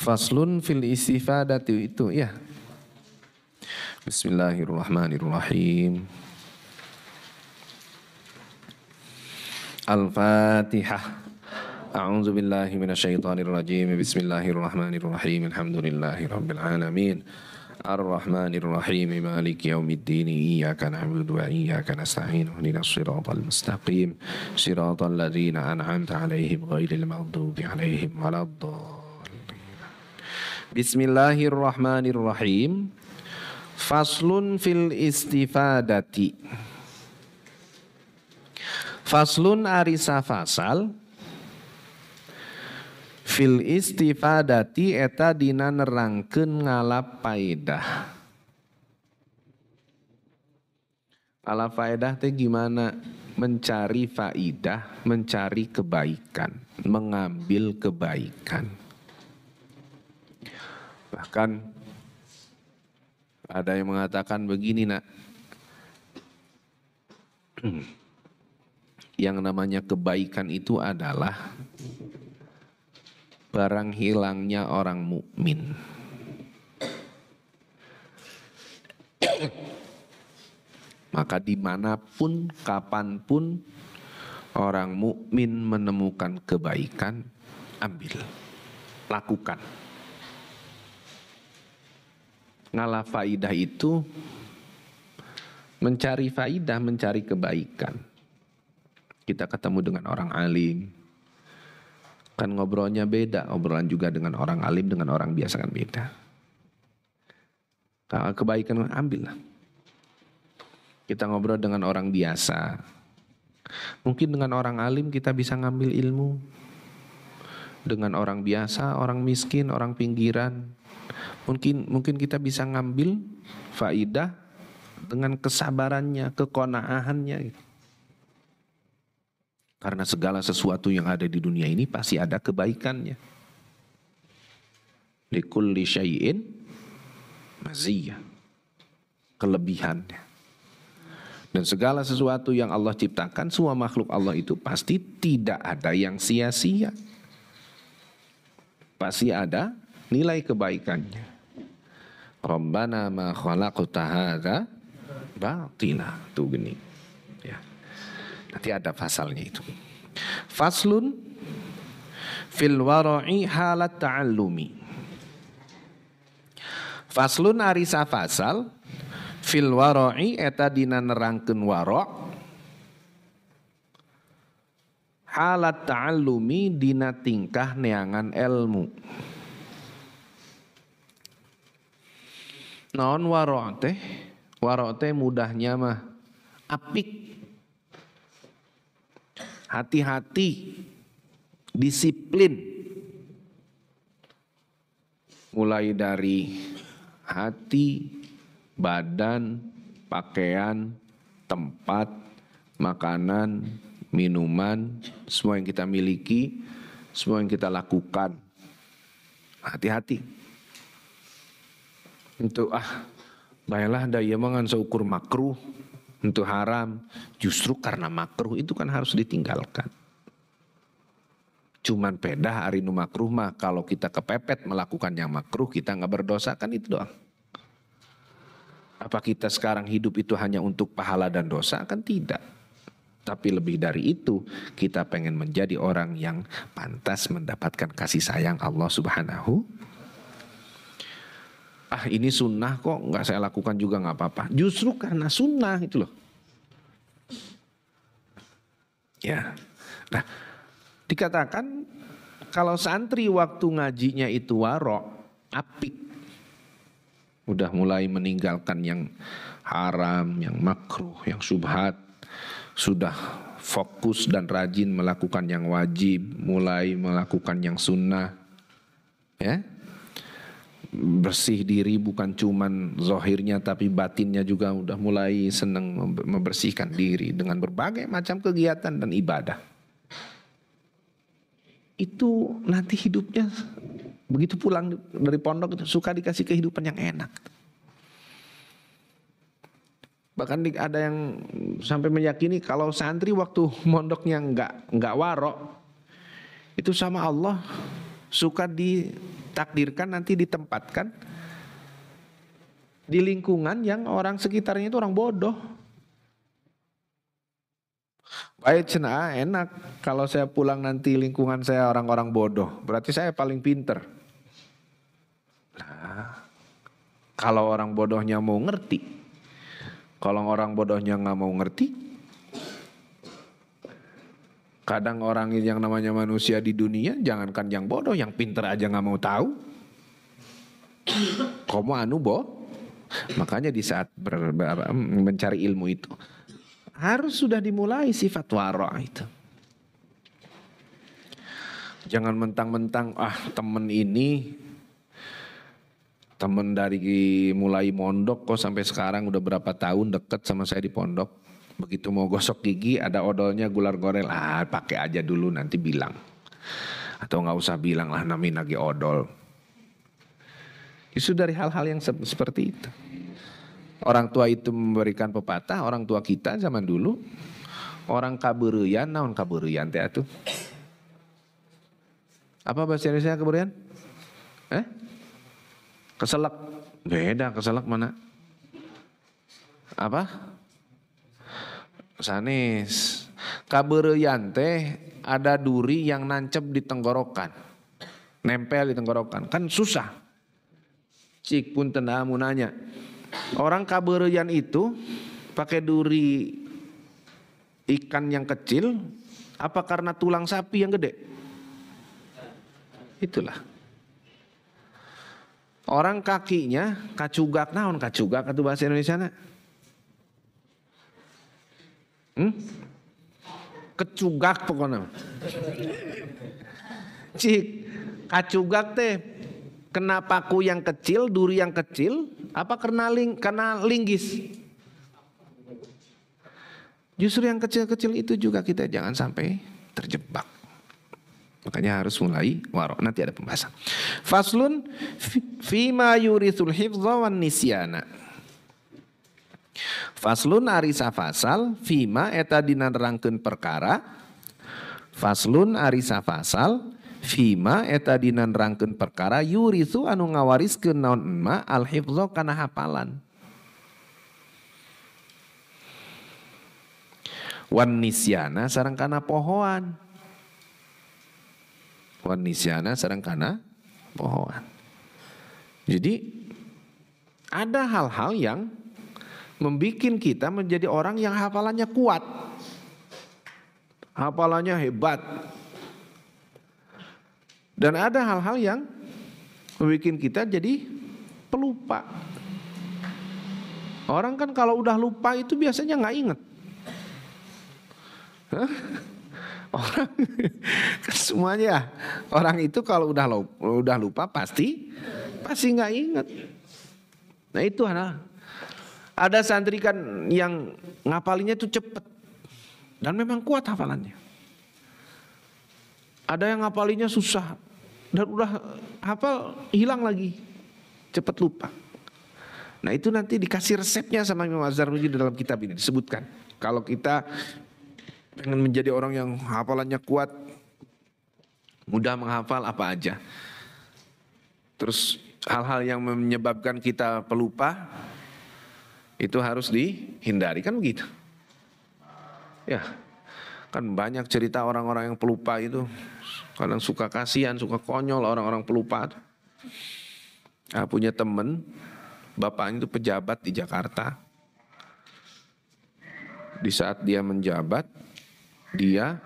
Faslun fil istifadati itu ya. Bismillahirrahmanirrahim. Al-Fatihah. A'udzu billahi minasyaitonir rajim. Bismillahirrahmanirrahim. Alhamdulillahirabbil alamin. Ar-Rahmanir Rahim. Maliki yaumiddin. Iyyaka na'budu wa iyyaka nasta'in. Ihdinas siratal mustaqim. Siratal ladzina an'amta 'alaihim ghairil maghdubi 'alaihim waladdallin. Bismillahirrahmanirrahim. Faslun fil istifadati. Faslun arisa fasal fil istifadati eta dina nerangkeun ngalap faedah. Ngalap faedah teh gimana? Mencari faidah, mencari kebaikan, mengambil kebaikan. Bahkan ada yang mengatakan begini, nak. Yang namanya kebaikan itu adalah barang hilangnya orang mukmin. Maka dimanapun, kapanpun orang mukmin menemukan kebaikan, ambil, lakukan. Ngalah faidah itu mencari faidah, mencari kebaikan. Kita ketemu dengan orang alim, kan ngobrolnya beda, obrolan juga dengan orang alim, dengan orang biasa kan beda. Kalau kebaikan ambillah. Kita ngobrol dengan orang biasa, mungkin dengan orang alim kita bisa ngambil ilmu. Dengan orang biasa, orang miskin, orang pinggiran, mungkin kita bisa ngambil faidah dengan kesabarannya, keqonaahannya gitu. Karena segala sesuatu yang ada di dunia ini pasti ada kebaikannya. Likulli syai'in maziyah, kelebihannya. Dan segala sesuatu yang Allah ciptakan, semua makhluk Allah itu pasti tidak ada yang sia-sia. Pasti ada nilai kebaikannya. Rabbana ma khalaqta hadza batila. Tuh gini. Ya. Nanti ada pasalnya itu. Faslun fil wara'i halat ta'allumi. Faslun arisa fasal fil wara'i eta dina nerangkeun wara' halat ta'allumi dina tingkah neangan ilmu. Naon wara' teh? Wara' teh mudahnya mah apik. Hati-hati, disiplin. Mulai dari hati, badan, pakaian, tempat, makanan, minuman, semua yang kita miliki, semua yang kita lakukan. Hati-hati. Untuk baiklah daya mangan seukur makruh. Untuk haram, justru karena makruh itu kan harus ditinggalkan. Cuman pedah hari nu makruh mah kalau kita kepepet melakukan yang makruh kita nggak berdosa, kan itu doang. Apa kita sekarang hidup itu hanya untuk pahala dan dosa? Kan tidak. Tapi lebih dari itu kita pengen menjadi orang yang pantas mendapatkan kasih sayang Allah Subhanahu. Ini sunnah kok nggak saya lakukan juga nggak apa-apa. Justru karena sunnah itu loh. Ya, nah dikatakan kalau santri waktu ngajinya itu waro, apik. Udah mulai meninggalkan yang haram, yang makruh, yang syubhat. Sudah fokus dan rajin melakukan yang wajib, mulai melakukan yang sunnah. Ya. Bersih diri bukan cuman zahirnya tapi batinnya juga udah mulai senang membersihkan diri dengan berbagai macam kegiatan dan ibadah. Itu nanti hidupnya begitu pulang dari pondok itu suka dikasih kehidupan yang enak. Bahkan ada yang sampai meyakini kalau santri waktu mondoknya enggak warok, itu sama Allah suka takdirkan nanti ditempatkan di lingkungan yang orang sekitarnya itu orang bodoh. Baik cenah enak kalau saya pulang nanti lingkungan saya orang-orang bodoh, berarti saya paling pinter. Nah, kalau orang bodohnya mau ngerti, kalau orang bodohnya nggak mau ngerti, kadang orang yang namanya manusia di dunia, jangankan yang bodoh, yang pinter aja nggak mau tahu. Komo anu makanya di saat mencari ilmu itu harus sudah dimulai sifat wara itu. Jangan mentang-mentang temen ini temen dari mulai mondok kok sampai sekarang udah berapa tahun deket sama saya di pondok. Begitu mau gosok gigi ada odolnya gular gorel, pakai aja dulu nanti bilang. Atau nggak usah bilang lah namanya lagi odol. Itu dari hal-hal yang seperti itu. Orang tua itu memberikan pepatah, orang tua kita zaman dulu, orang kabeurian, naon kabeurian teh atuh? Apa bahasa Indonesia kabeurian? Keselak. Beda, keselak mana? Apa? Sanes. Kabeurian teh ada duri yang nancep di tenggorokan. Nempel di tenggorokan. Kan susah. Cik pun tendamu nanya. Orang kabeurian itu pakai duri ikan yang kecil apa karena tulang sapi yang gede? Itulah. Orang kakinya kacugak, naon kacugak atau bahasa Indonesia na? Kecugak pokoknya. Cik, kacugak teh kena paku yang kecil, duri yang kecil, apa kena linggis? Justru yang kecil-kecil itu juga kita jangan sampai terjebak. Makanya harus mulai waro. Nanti ada pembahasan. Faslun fima yurithul hifdza wan nisyana. Faslun arisa fasal fima eta dina nerangkeun perkara. Faslun arisa fasal fima eta dina nerangkeun perkara yurithu anu ngawariskeun naon ma al hifdza kana hafalan. Wan nisyana sareng kana pohoan. Wan nisyana sareng kana pohoan. Jadi ada hal-hal yang membikin kita menjadi orang yang hafalannya kuat. Hafalannya hebat. Dan ada hal-hal yang membikin kita jadi pelupa. Orang kan kalau udah lupa itu biasanya nggak inget. Orang semuanya orang itu kalau udah lupa pasti nggak inget. Nah itu ada santri kan yang ngapalinya tuh cepet dan memang kuat hafalannya. Ada yang ngapalinya susah dan udah hafal hilang lagi, cepet lupa. Nah itu nanti dikasih resepnya sama Imam Az-Zarnuji dalam kitab ini disebutkan. Kalau kita pengen menjadi orang yang hafalannya kuat, mudah menghafal apa aja. Terus hal-hal yang menyebabkan kita pelupa itu harus dihindari, kan begitu. Ya, kan banyak cerita orang-orang yang pelupa itu. Kadang suka kasihan, suka konyol orang-orang pelupa. Punya temen, bapaknya itu pejabat di Jakarta. Di saat dia menjabat, dia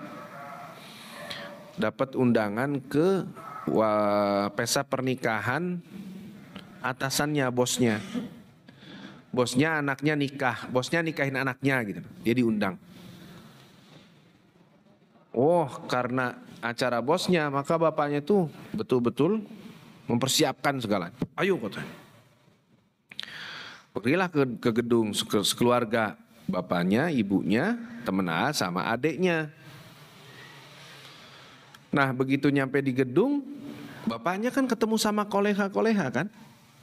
dapat undangan ke pesta pernikahan atasannya, bosnya. Bosnya anaknya nikah, bosnya nikahin anaknya gitu. Dia diundang. Oh, karena acara bosnya, maka bapaknya tuh betul-betul mempersiapkan segala. Ayo katanya. Pergilah ke gedung sekeluarga, bapaknya, ibunya, temen A sama adeknya. Nah, begitu nyampe di gedung, bapaknya kan ketemu sama koleha-koleha kan.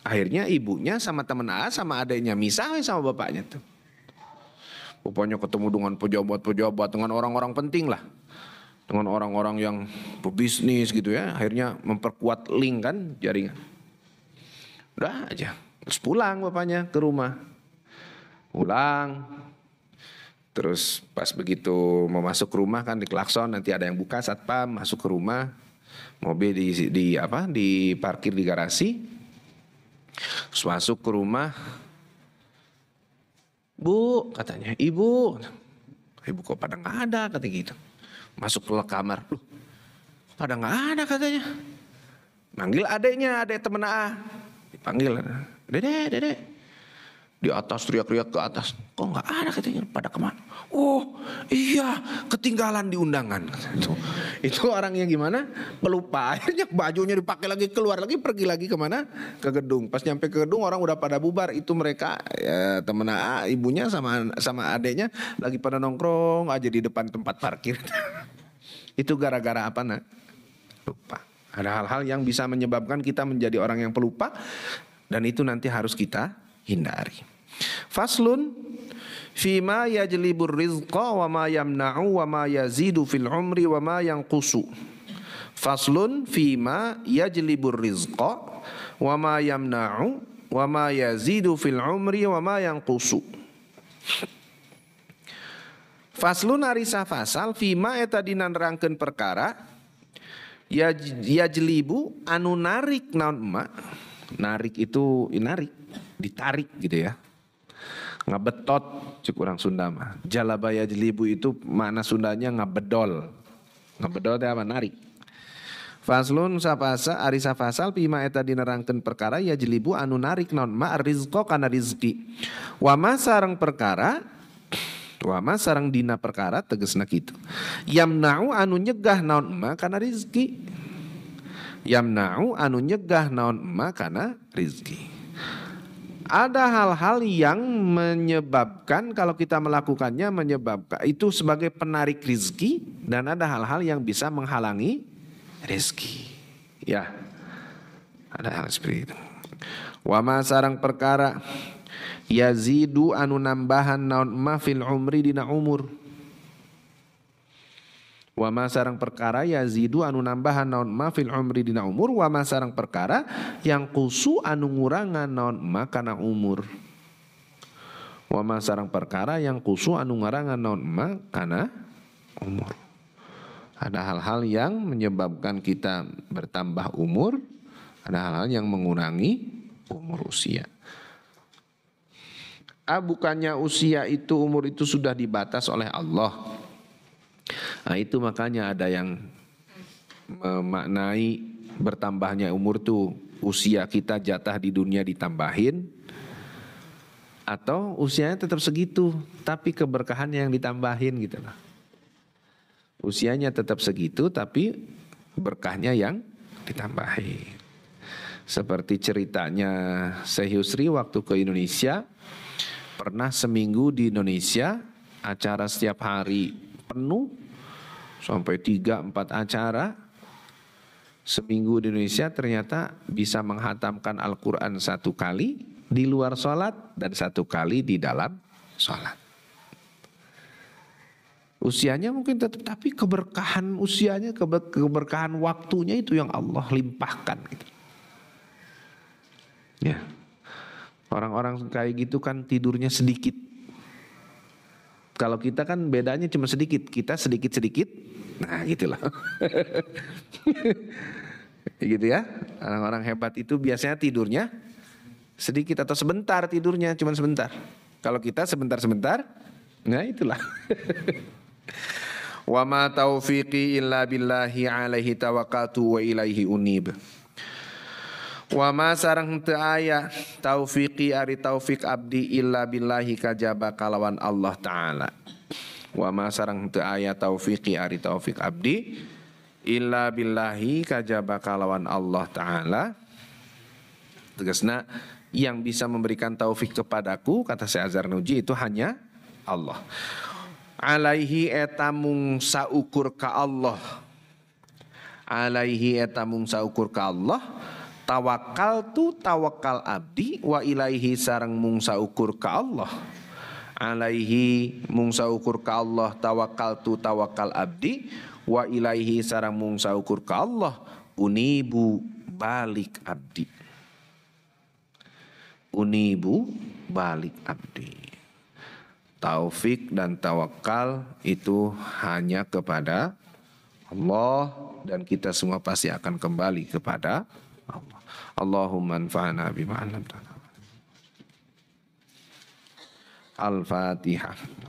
Akhirnya ibunya sama temen A sama adeknya misah sama bapaknya tuh. Bapaknya ketemu dengan pejabat-pejabat, dengan orang-orang penting lah. dengan orang-orang yang pebisnis gitu ya, akhirnya memperkuat link kan jaringan. Udah aja, terus pulang bapaknya ke rumah. Pulang, terus pas begitu mau masuk ke rumah kan diklakson, nanti ada yang buka satpam, masuk ke rumah, mobil diparkir di garasi. Terus masuk ke rumah, Bu katanya, Ibu kok pada nggak ada katanya gitu. Masuk ke kamar, pada nggak ada katanya. Manggil adeknya, adek temen A, dipanggil, Dede. Di atas teriak-teriak ke atas, kok nggak ada katanya, pada kemana? Oh iya, ketinggalan di undangan. Itu orangnya gimana? Pelupa. Akhirnya bajunya dipakai lagi, keluar lagi, pergi lagi kemana? Ke gedung. Pas nyampe ke gedung orang udah pada bubar. Itu mereka ya, temen A, ibunya sama adeknya lagi pada nongkrong aja di depan tempat parkir. Itu gara-gara apa nak? Lupa. Ada hal-hal yang bisa menyebabkan kita menjadi orang yang pelupa, dan itu nanti harus kita hindari. Faslun fima yajlibur rizqa wa ma yamna'u wa ma yazidu fil umri wa ma yanqusu. Faslun fima yajlibur rizqa wa ma yamna'u wa ma yazidu fil umri wa ma yanqusu. Faslun arisa fasal fima eta dina nerangkeun perkara yajlibu anu narik naon emak. Narik itu narik, ditarik gitu ya. Ngabetot cuk urang Sunda mah. Jalaba yajlibu itu makna Sundanya ngabedol. Ngabedol teh apa? Narik. Faslun sapasa arisa fasal pima eta dinerangkeun perkara yajlibu anu narik naon ma rizqa kana rizki. Wa ma sareng perkara wama sareng dina perkara tegesna kitu. Yamna'u anu nyegah naon ma kana rizki. Yamna'u anu nyegah naon ma kana rizki. Ada hal-hal yang menyebabkan kalau kita melakukannya menyebabkan itu sebagai penarik rizki, dan ada hal-hal yang bisa menghalangi rizki. Ya, ada hal seperti itu. Wama sareng perkara yazidu anu nambahan naon ma fil umri dina umur. Wa ma sareng perkara yazidu anu nambahan naon ma fil umri dina umur, wa ma sareng perkara yang kusu anu ngurangan naon ma kana umur. Wa ma sareng perkara yang kusu anu ngurangan naon ma kana umur. Ada hal-hal yang menyebabkan kita bertambah umur, ada hal-hal yang mengurangi umur usia. Bukannya usia itu, umur itu sudah dibatas oleh Allah. Nah itu makanya ada yang memaknai bertambahnya umur tuh usia kita jatah di dunia ditambahin, atau usianya tetap segitu tapi keberkahannya yang ditambahin gitu lah. Usianya tetap segitu tapi berkahnya yang ditambahin. Seperti ceritanya Syekh Yusri waktu ke Indonesia, pernah seminggu di Indonesia acara setiap hari penuh sampai 3-4 acara seminggu di Indonesia, ternyata bisa menghatamkan Al-Quran 1 kali di luar sholat dan 1 kali di dalam sholat. Usianya mungkin tetap, tapi keberkahan usianya, keberkahan waktunya itu yang Allah limpahkan gitu. Ya, orang-orang kayak gitu kan tidurnya sedikit. Kalau kita kan bedanya cuma sedikit, kita sedikit-sedikit, nah gitulah. Gitu ya, orang-orang hebat itu biasanya tidurnya sedikit atau sebentar tidurnya, cuma sebentar. Kalau kita sebentar-sebentar, nah itulah. Wa ma taufiqi illa billahi alaihi tawakkaltu wa ilaihi unib. Wa ma sareng teu aya taufiqi ari taufik abdi illa billahi kajaba kalawan Allah taala. Wa ma sareng teu aya taufiqi ari taufik abdi illa billahi kajaba kalawan Allah taala. Tegasna yang bisa memberikan taufik kepadaku, kata Syekh Azhar Nuji, itu hanya Allah. Alaihi eta mung saukur ka Allah. Alaihi eta mung saukur ka Allah. Tawakal tu tawakal abdi wa ilaihi sareng mung saukur ka Allah. Alaihi mung saukur ka Allah tawakal tu tawakal abdi Wa ilaihi sarang mung saukur ka Allah unibu balik abdi. Unibu balik abdi. Taufik dan tawakal itu hanya kepada Allah dan kita semua pasti akan kembali kepada Allah. Allahumma anfa'na bima 'allamtana. Al-Fatihah.